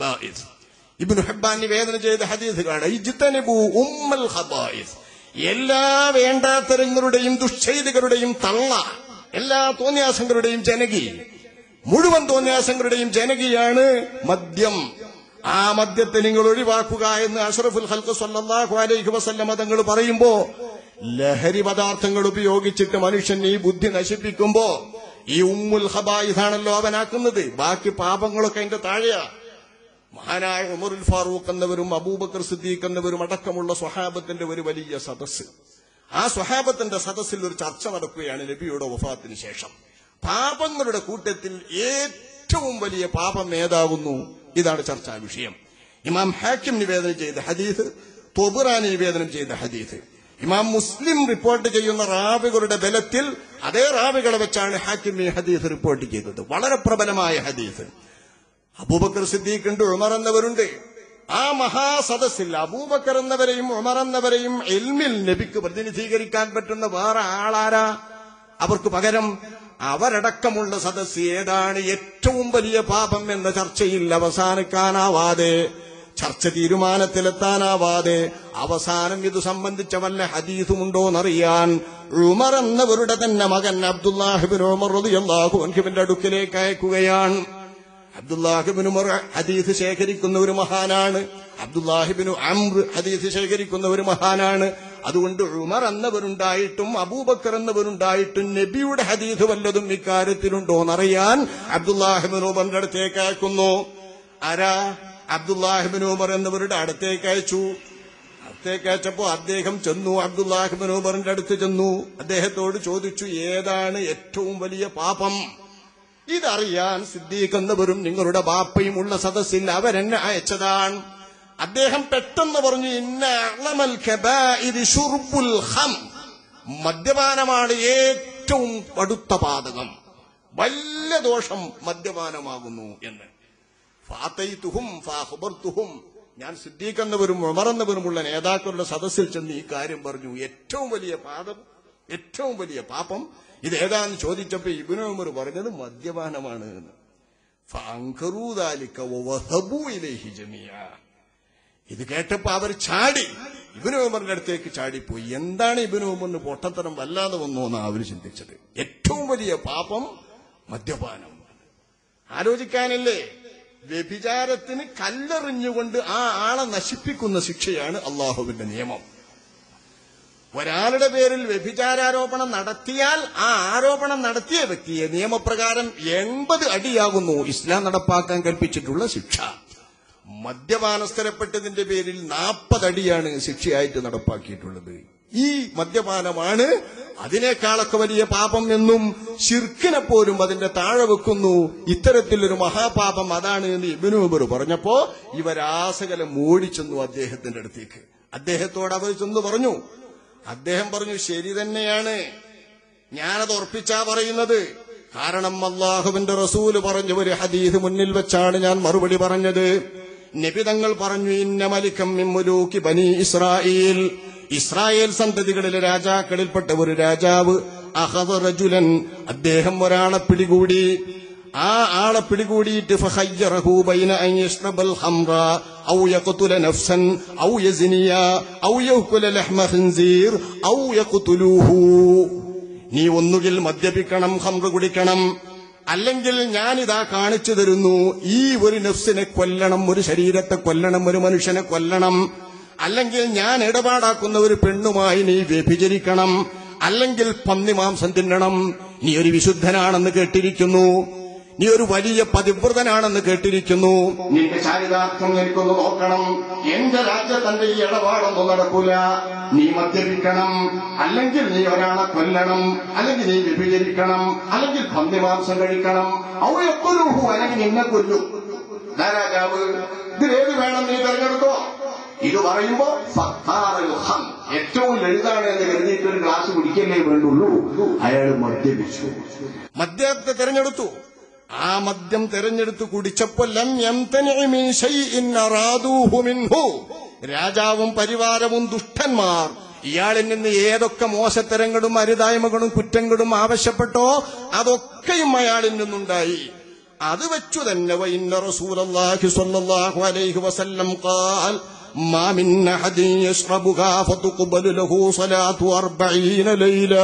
ഖബായിസ്. ഇബ്നു ഹിബ്ബാൻ നിവേദനം ചെയ്ത ഹദീസ് കാണാം, ഇജ്തനിബു ഉമ്മൽ ഖബായിസ്. എല്ലാ വേണ്ടാത്തരങ്ങളുടെയും ദുശ്ചൈതികളുടെയും തള്ള, എല്ലാ തോന്നിയാസങ്ങളുടെയും ജനകി, മുഴുവൻ തോന്നിയാസങ്ങളുടെയും ജനകിയാണ് മദ്യം. ആ മദ്യത്തെ നിങ്ങൾ ഒഴിവാക്കുക എന്ന് അഷ്റഫുൽ ഖൽഖ് സ്വല്ലല്ലാഹു അലൈഹി വസല്ലം തങ്ങൾ പറയുമ്പോ, ലഹരി പദാർത്ഥങ്ങൾ ഉപയോഗിച്ചിട്ട് മനുഷ്യൻ ഈ ബുദ്ധി നശിപ്പിക്കുമ്പോ ഈ ഉമ്മുൽ ഖബായിസാണല്ലോ അവനാക്കുന്നത്. ബാക്കി പാപങ്ങളൊക്കെ അതിന്റെ താഴെയാ. മഹാനായ ഉമറുൽ ഫാറൂഖ് എന്നവരും അബൂബക്കർ സിദ്ദീഖ് എന്നവരും അടക്കമുള്ള സ്വഹാബത്തിന്റെ ഒരു വലിയ സദസ്സ്. ആ സ്വഹാബത്തിന്റെ സദസ്സിൽ ഒരു ചർച്ച നടക്കുകയാണ് നബിയുടെ വഫാത്തിന് ശേഷം. പാപങ്ങളുടെ കൂട്ടത്തിൽ ഏറ്റവും വലിയ പാപം ഏതാകുന്നു? ഇതാണ് ചർച്ചാ വിഷയം. ഇമാം ഹാക്കിം നിവേദനം ചെയ്ത ഹദീസ്, തൊബറാനി നിവേദനം ചെയ്ത ഹദീസ്, ഇമാം മുസ്ലിം റിപ്പോർട്ട് ചെയ്യുന്ന റാവികളുടെ ബലത്തിൽ അതേ റാവികളെ വെച്ചാണ് ഹാക്കിം ഈ ഹദീസ് റിപ്പോർട്ട് ചെയ്തത്. വളരെ പ്രബലമായ ഹദീസ്. അബൂബക്കർ സിദ്ദീഖ് ഉണ്ട്, ഉമർ എന്നവരുണ്ട്. ആ മഹാസദസ്സിൽ അബൂബക്കർ എന്നവരെയും ഉമർ എന്നവരെയും ഇൽമിൽ നബിക്ക് പ്രതിനിധീകരിക്കാൻ പറ്റുന്ന വേറെ ആളാരാ? അവർക്ക് പകരം അവരടക്കമുള്ള സദസ്സ് ഏതാണ് ഏറ്റവും വലിയ പാപം എന്ന ചർച്ചയിൽ അവസാനിക്കാനാവാതെ, ചർച്ച തീരുമാനത്തിലെത്താനാവാതെ അവസാനം ഇത് സംബന്ധിച്ച വല്ല ഹദീസുമുണ്ടോന്നറിയാൻ ഉമർ എന്നവരുടെ തന്നെ മകൻ അബ്ദുല്ലാഹിബ്നു ഉമർ റളിയല്ലാഹു അൻഹുവിന്റെ അടുക്കിലേക്ക് അയക്കുകയാണ്. അബ്ദുല്ലാഹിബ്നു ഉമർ ഹദീസ് ശേഖരിക്കുന്ന ഒരു മഹാനാണ്. അബ്ദുല്ലാഹിബ്നു അംർ ഹദീസ് ശേഖരിക്കുന്ന ഒരു മഹാനാണ്. അതുകൊണ്ട് ഉമർ എന്നവരുണ്ടായിട്ടും അബൂബക്കർ എന്നവരുണ്ടായിട്ടും നബിയുടെ ഹദീസ് വല്ലതും ഇക്കാര്യത്തിലുണ്ടോന്നറിയാൻ അബ്ദുല്ലാഹിബ്നു ഉമറിന്റെ അടുത്തേക്ക് അയക്കുന്നു. ആരാ? അബ്ദുല്ലാഹിബ്നു ഉമർ എന്നവരുടെ അടുത്തേക്ക് അയച്ചു. അടുത്തേക്ക് അയച്ചപ്പോ അദ്ദേഹം ചെന്നു, അബ്ദുല്ലാഹിബ്നു ഉമറിന്റെ അടുത്ത് ചെന്നു. അദ്ദേഹത്തോട് ചോദിച്ചു, ഏതാണ് ഏറ്റവും വലിയ പാപം? ഇതറിയാൻ സിദ്ദീഖ് എന്നവരും നിങ്ങളുടെ ബാപ്പയും ഉള്ള സദസ്സിൽ അവരെന്നെ അയച്ചതാണ്. അദ്ദേഹം പെട്ടെന്ന് പറഞ്ഞു, ഇന്ന അഅ്ലമൽ കബാഇരി ശുർബുൽ ഖംർ. മദ്യപാനമാണ് ഏറ്റവും കടുത്ത പാതകം, വലിയ ദോഷം മദ്യപാനമാകുന്നു എന്ന്. ഫാതൈതുഹും ഫഅഖ്ബർതുഹും. ഞാൻ സിദ്ദീഖ് എന്നവരും ഉമർ എന്നവരുമുള്ള നേതാക്കളുടെ സദസ്സിൽ ചെന്ന് ഈ കാര്യം പറഞ്ഞു. ഏറ്റവും വലിയ പാപം, ഏറ്റവും വലിയ പാപം ഇതേതാന്ന് ചോദിച്ചപ്പോ ഇബ്നു ഉമർ പറഞ്ഞത് മദ്യപാനമാണ് എന്ന്. ഫഅൻകറൂ ദാലിക വവഹബൂ ഇലൈഹി ജമീഅ. ഇത് കേട്ടപ്പോ അവർ ചാടി, ഇബ്നു ഉമറിന്റെ അടുത്തേക്ക് ചാടിപ്പോയി. എന്താണ് ഇബ്നു ഉമറിന് പൊട്ടത്തരം വല്ലാതെ വന്നോ എന്നാണ് അവർ ചിന്തിച്ചത്. ഏറ്റവും വലിയ പാപം മദ്യപാനം. ആലോചിക്കാനല്ലേ? വ്യഭിചാരത്തിന് കല്ലെറിഞ്ഞുകൊണ്ട് ആ ആളെ നശിപ്പിക്കുന്ന ശിക്ഷയാണ് അള്ളാഹുവിന്റെ നിയമം. ഒരാളുടെ പേരിൽ വ്യഭിചാരാരോപണം നടത്തിയാൽ ആ ആരോപണം നടത്തിയ വ്യക്തിയെ നിയമപ്രകാരം 80 അടിയാകുന്നു ഇസ്ലാം നടപ്പാക്കാൻ കൽപ്പിച്ചിട്ടുള്ള ശിക്ഷ. മദ്യപാനസ്ഥലപ്പെട്ടതിന്റെ പേരിൽ 40 അടിയാണ് ശിക്ഷയായിട്ട് നടപ്പാക്കിയിട്ടുള്ളത്. ഈ മദ്യപാനമാണ് അതിനേക്കാളൊക്കെ വലിയ പാപം എന്നും ശിർക്കിനെ പോലും അതിന്റെ താഴെ വെക്കുന്നു. ഇത്തരത്തിലൊരു മഹാപാപം അതാണ് എന്ന് ഇബ്നു ഉമർ പറഞ്ഞപ്പോ ഇവരാസകലം ഓടിച്ചെന്നു അദ്ദേഹത്തിന്റെ അടുത്തേക്ക്. അദ്ദേഹത്തോട് അവർ ചെന്ന് പറഞ്ഞു. അദ്ദേഹം പറഞ്ഞു, ശരി തന്നെയാണ്, ഞാനത് ഉറപ്പിച്ചാ പറയുന്നത്. കാരണം അല്ലാഹുവിന്റെ റസൂല് പറഞ്ഞ ഒരു ഹദീസ് മുന്നിൽ വെച്ചാണ് ഞാൻ മറുപടി പറഞ്ഞത്. നബി തങ്ങൾ പറഞ്ഞു, ഇന്ന മലികം മിൻ മുലൂകി ബനി ഇസ്രായേൽ. ഇസ്രായേൽ സന്തതികളിലെ രാജാക്കളിൽപ്പെട്ട ഒരു രാജാവ് അഖദ റജുലൻ, അദ്ദേഹം ഒരാളെ പിടികൂടി. ആ ആളെ പിടികൂടിയിട്ട് ഫഖയ്യറഹു ബൈന അൻ യശ്റബൽ ഖംറ ഔ യഖ്തുല നഫ്സൻ ഔ യസ്നിയ ഔ യഅകുല ലഹ്മ ഖിൻസീർ ഔ യഖ്തുലൂഹു. നീ ഒന്നുകിൽ മദ്യപിക്കണം, ഖംറ കുടിക്കണം, അല്ലെങ്കിൽ ഞാനിതാ കാണിച്ചു തരുന്നു, ഈ ഒരു നഫ്സിനെ കൊല്ലണം, ഒരു ശരീരത്തെ കൊല്ലണം, ഒരു മനുഷ്യനെ കൊല്ലണം, അല്ലെങ്കിൽ ഞാൻ ഇടപാടാക്കുന്ന ഒരു പെണ്ണുമായി നീ വ്യഭിചരിക്കണം, അല്ലെങ്കിൽ പന്നിമാംസം തിന്നണം. നീ ഒരു വിശുദ്ധനാണെന്ന് കേട്ടിരിക്കുന്നു, നീ ഒരു വലിയ പതിവ്രതനാണെന്ന് കേട്ടിരിക്കുന്നു, നിന്റെ ചാരിതാർത്ഥം എനിക്കൊന്ന് നോക്കണം. എന്റെ രാജ്യത്തിന്റെ ഈ ഇടപാടൊന്നും നടക്കൂല. നീ മദ്യപിക്കണം, അല്ലെങ്കിൽ നീ ഒരാളെ കൊല്ലണം, അല്ലെങ്കിൽ നീ വ്യഭിചരിക്കണം, അല്ലെങ്കിൽ പന്നിമാംസം കഴിക്കണം, ഔയഖ്തുലൂഹു, അല്ലെങ്കിൽ നിന്നെ കൊല്ലും. രാജാവ് ഇതിലേത് വേണം നീ തെരഞ്ഞെടുത്തോ. ഇത് പറയുമ്പോ ഏറ്റവും ലളിതാണ് എന്ന് കരുതിയിട്ട് ഒരു ഗ്ലാസ് കുടിക്കല്ലേ വേണ്ടുള്ളൂ. അയാൾ മദ്യപിച്ചു, മദ്യത്തെ തെരഞ്ഞെടുത്തു. ആ മദ്യം തെരഞ്ഞെടുത്ത് കുടിച്ചപ്പോൾ ലം യംതനി മിൻ ശൈഇൻ അറാദൂഹു മിൻഹു, രാജാവും പരിവാരവും ദുഷ്ടന്മാർ ഇയാളിൽ നിന്ന് ഏതൊക്കെ മോശത്തരങ്ങളും അരുതായ്മകളും കുറ്റങ്ങളും ആവശ്യപ്പെട്ടോ അതൊക്കെയും അയാളിൽ നിന്നുണ്ടായി. അത് വെച്ചു തന്നെ വഇന്ന റസൂലുള്ളാഹി സ്വല്ലല്ലാഹു അലൈഹി വസല്ലം ഖാൽ മാ മിൻ അഹദിൻ യശ്റബുഹാ ഫതുഖ്ബലു ലഹു സ്വലാത്തു 40 ലൈല.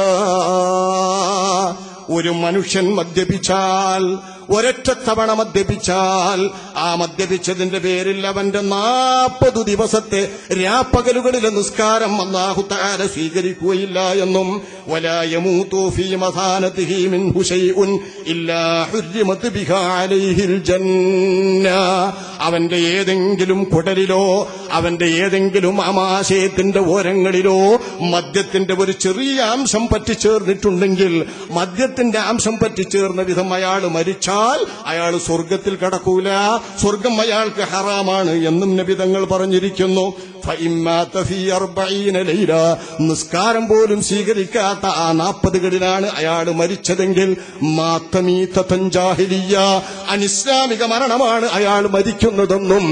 ഒരു മനുഷ്യൻ മദ്യപിച്ചാൽ, ഒരൊറ്റ തവണ മദ്യപിച്ചാൽ, ആ മദ്യപിച്ചതിന്റെ പേരിൽ അവന്റെ 40 ദിവസത്തെ രാപ്പകലുകളിലെ നിസ്കാരം അല്ലാഹു തആല സ്വീകരിക്കുകയില്ല എന്നും വലാ യമൂതു ഫീ മസാനതിഹി മിൻഹു ശൈഉൻ ഇല്ലാ ഹുർരിമത് ബിഹാ അലൈഹിൽ ജന്ന. അവന്റെ ഏതെങ്കിലും കുടലിലോ അവന്റെ ഏതെങ്കിലും ആമാശയത്തിന്റെ ഓരങ്ങളിലോ മദ്യത്തിന്റെ ഒരു ചെറിയ അംശം പറ്റിച്ചേർന്നിട്ടുണ്ടെങ്കിൽ, മദ്യത്തിന്റെ അംശം പറ്റിച്ചേർന്ന വിധം അയാൾ മരിച്ചാൽ അയാൾ സ്വർഗത്തിൽ കടക്കൂല, സ്വർഗം അയാൾക്ക് ഹറാമാണ് എന്നും നബി തങ്ങൾ പറഞ്ഞിരിക്കുന്നു. നിസ്കാരം പോലും സ്വീകരിക്കാത്ത ആ 40 അയാൾ മരിച്ചതെങ്കിൽ അനിസ്ലാമിക മരണമാണ് അയാൾ മരിക്കുന്നതെന്നും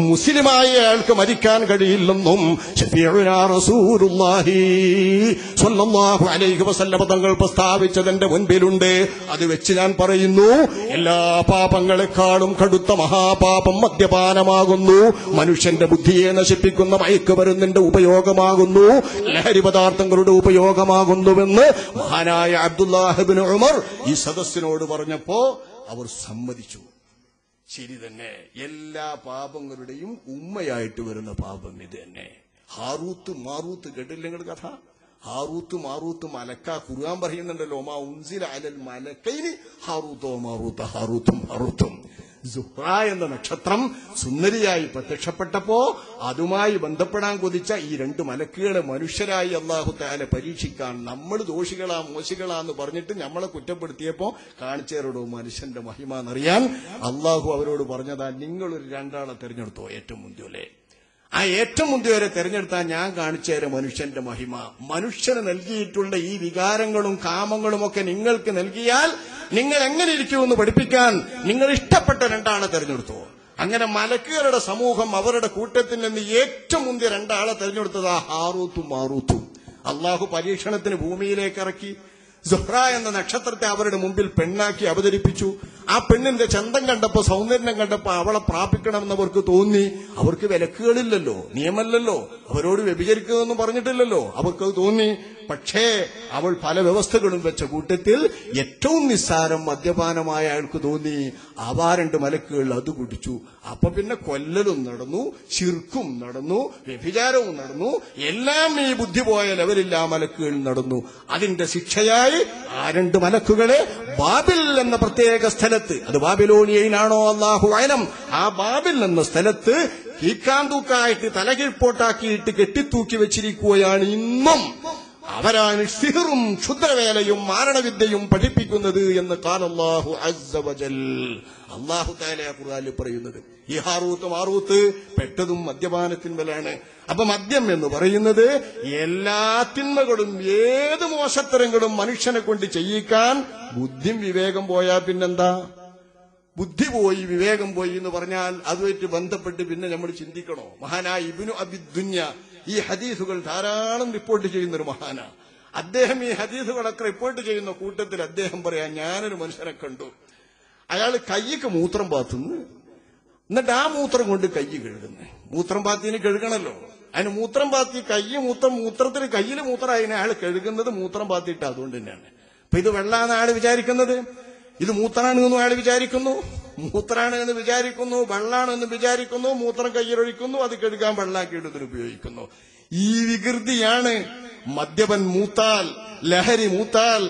മുസ്ലിമായ അയാൾക്ക് മരിക്കാൻ കഴിയില്ലെന്നും ശഫീഉനാ റസൂലുള്ളാഹി സ്വല്ലല്ലാഹു അലൈഹി വസല്ലം തങ്ങൾ പ്രസ്താവിച്ചതിന്റെ മുൻപിലുണ്ട്. അത് വെച്ച് ഞാൻ പറയുന്നു, എല്ലാ പാപങ്ങളെക്കാളും കടുത്ത മഹാപാപം മദ്യപാനമാകുന്നു. മനുഷ്യന്റെ ബുദ്ധിയെ നശിപ്പിക്കുന്ന മയക്കുമരുന്നിന്റെ ഉപയോഗമാകുന്നു, ലഹരി പദാർത്ഥങ്ങളുടെ ഉപയോഗമാകുന്നുവെന്ന് മഹാനായ അബ്ദുല്ലാഹ് ഇബ്നു ഉമർ ഈ സദസ്സിനോട് പറഞ്ഞപ്പോ അവർ സമ്മതിച്ചു. ശരി തന്നെ, എല്ലാ പാപങ്ങളുടെയും ഉമ്മയായിട്ട് വരുന്ന പാപം ഇത് തന്നെ. ഹാറൂത്ത് മാറൂത്ത് കേട്ടില്ല നിങ്ങൾ കഥ? ഹാറൂത്ത് മാറൂത്ത് മലക്ക ഖുർആൻ പറയുന്നുണ്ടല്ലോ, മാ ഉൻസില അലൽ മലക്കൈനി ഹാറൂത്തോ മാറൂത്ത ഹാറൂത്തും മാറൂത്തും. സുഹ്റ എന്ന നക്ഷത്രം സുന്ദരിയായി പ്രത്യക്ഷപ്പെട്ടപ്പോ അതുമായി ബന്ധപ്പെടാൻ കൊതിച്ച ഈ 2 മലക്കുകളെ മനുഷ്യരായി അല്ലാഹു തആല പരീക്ഷിക്കാൻ, നമ്മൾ ദോഷികളാ മോശികളാന്ന് പറഞ്ഞിട്ട് നമ്മളെ കുറ്റപ്പെടുത്തിയപ്പോ കാണിച്ചേരോടോ മനുഷ്യന്റെ മഹിമ എന്നറിയാൻ അല്ലാഹു അവരോട് പറഞ്ഞതാ, നിങ്ങളൊരു 2 ആളെ തെരഞ്ഞെടുത്തോ ഏറ്റവും മുന്തിയോലെ. ആ ഏറ്റവും മുന്തിയവരെ തെരഞ്ഞെടുത്താൽ ഞാൻ കാണിച്ചേരെ മനുഷ്യന്റെ മഹിമ. മനുഷ്യന് നൽകിയിട്ടുള്ള ഈ വികാരങ്ങളും കാമങ്ങളും ഒക്കെ നിങ്ങൾക്ക് നൽകിയാൽ നിങ്ങൾ എങ്ങനെ ഇരിക്കുമെന്ന് പഠിപ്പിക്കാൻ നിങ്ങൾ ഇഷ്ടപ്പെട്ട 2 ആളെ തെരഞ്ഞെടുത്തോ. അങ്ങനെ മലക്കുകളുടെ സമൂഹം അവരുടെ കൂട്ടത്തിൽ നിന്ന് ഏറ്റവും മുന്തിയ 2 ആളെ തെരഞ്ഞെടുത്തതാ ഹാറൂത്തും മാറൂത്തും. അള്ളാഹു പരീക്ഷണത്തിന് ഭൂമിയിലേക്ക് ഇറക്കി. സുഹ്റ എന്ന നക്ഷത്രത്തെ അവരുടെ മുമ്പിൽ പെണ്ണാക്കി അവതരിപ്പിച്ചു. ആ പെണ്ണിന്റെ ചന്തം കണ്ടപ്പോ, സൗന്ദര്യം കണ്ടപ്പോ അവളെ പ്രാപിക്കണമെന്ന് അവർക്ക് തോന്നി. അവർക്ക് വിലക്കുകളില്ലല്ലോ, നിയമമല്ലല്ലോ, അവരോട് വ്യഭിചരിക്കുമെന്ന് പറഞ്ഞിട്ടില്ലല്ലോ, അവർക്കത് തോന്നി. പക്ഷേ അവൾ പല വ്യവസ്ഥകളും വെച്ച കൂട്ടത്തിൽ ഏറ്റവും നിസ്സാരം മദ്യപാനമായ അയാൾക്ക് തോന്നി. ആ 2 മലക്കുകൾ അത് കുടിച്ചു. അപ്പൊ പിന്നെ കൊല്ലലും നടന്നു, ശിർക്കും നടന്നു, വ്യഭിചാരവും നടന്നു, എല്ലാം ഈ ബുദ്ധി പോയ ലെവലിൽ ആ മലക്കുകൾ നടന്നു. അതിന്റെ ശിക്ഷയായി ആ 2 മലക്കുകളെ ബാബിൽ എന്ന പ്രത്യേക സ്ഥലത്ത്, അത് ബാബിലോണിയയിലാണോ അല്ലാഹു അലം, ആ ബാബിൽ എന്ന സ്ഥലത്ത് കീക്കാന്തൂക്കായിട്ട് തലകീഴ്പോട്ടാക്കിയിട്ട് കെട്ടിത്തൂക്കി വെച്ചിരിക്കുകയാണ് ഇന്നും. അവരാണ് സിഹറും ക്ഷുദ്രവേലയും മാരണവിദ്യയും പഠിപ്പിക്കുന്നത് എന്ന് ഖാലല്ലാഹു അസ്സ വജൽ. അല്ലാഹു തആല ഖുർആനിൽ പറയുന്നത്. ഈ ഹാറൂത്ത് മാറൂത്ത് പെട്ടതും മദ്യപാനത്തിന്മേലാണ്. അപ്പൊ മദ്യം എന്ന് പറയുന്നത് എല്ലാ തിന്മകളും ഏത് മോശത്തരങ്ങളും മനുഷ്യനെ കൊണ്ട് ചെയ്യിക്കാൻ ബുദ്ധിയും വിവേകം പോയാൽ പിന്നെന്താ? ബുദ്ധി പോയി വിവേകം പോയി എന്ന് പറഞ്ഞാൽ അതുമായിട്ട് ബന്ധപ്പെട്ട് പിന്നെ നമ്മൾ ചിന്തിക്കണോ? മഹാനായ ഇബ്നു അബി ദുനിയ ഈ ഹദീസുകൾ ധാരാളം റിപ്പോർട്ട് ചെയ്യുന്നൊരു മഹാനാ. അദ്ദേഹം ഈ ഹദീസുകളൊക്കെ റിപ്പോർട്ട് ചെയ്യുന്ന കൂട്ടത്തിൽ അദ്ദേഹം പറയാ, ഞാനൊരു മനുഷ്യനെ കണ്ടു, അയാൾ കൈയ്ക്ക് മൂത്രം പാത്തുന്നു, എന്നിട്ട് ആ മൂത്രം കൊണ്ട് കൈ കഴുകുന്നു. മൂത്രം പാത്തിന് കഴുകണല്ലോ, അതിന് മൂത്രം പാത്തി മൂത്രത്തിന് കയ്യിൽ മൂത്രമായതിനെ അയാൾ കഴുകുന്നത് മൂത്രം പാത്തിയിട്ട് അതുകൊണ്ട് തന്നെയാണ്. അപ്പൊ ഇത് വെള്ളാന്ന് അയാൾ വിചാരിക്കുന്നത്, ഇത് മൂത്രാണ് എന്നും അയാൾ വിചാരിക്കുന്നു, മൂത്രാണ് എന്ന് വിചാരിക്കുന്നു, വെള്ളാണ് എന്ന് വിചാരിക്കുന്നു, മൂത്രം കയ്യിലൊഴിക്കുന്നു, അത് കഴുകാൻ വെള്ളാക്കിയിട്ട് ഉപയോഗിക്കുന്നു. ഈ വികൃതിയാണ്. മദ്യപൻ മൂത്താൽ, ലഹരി മൂത്താൽ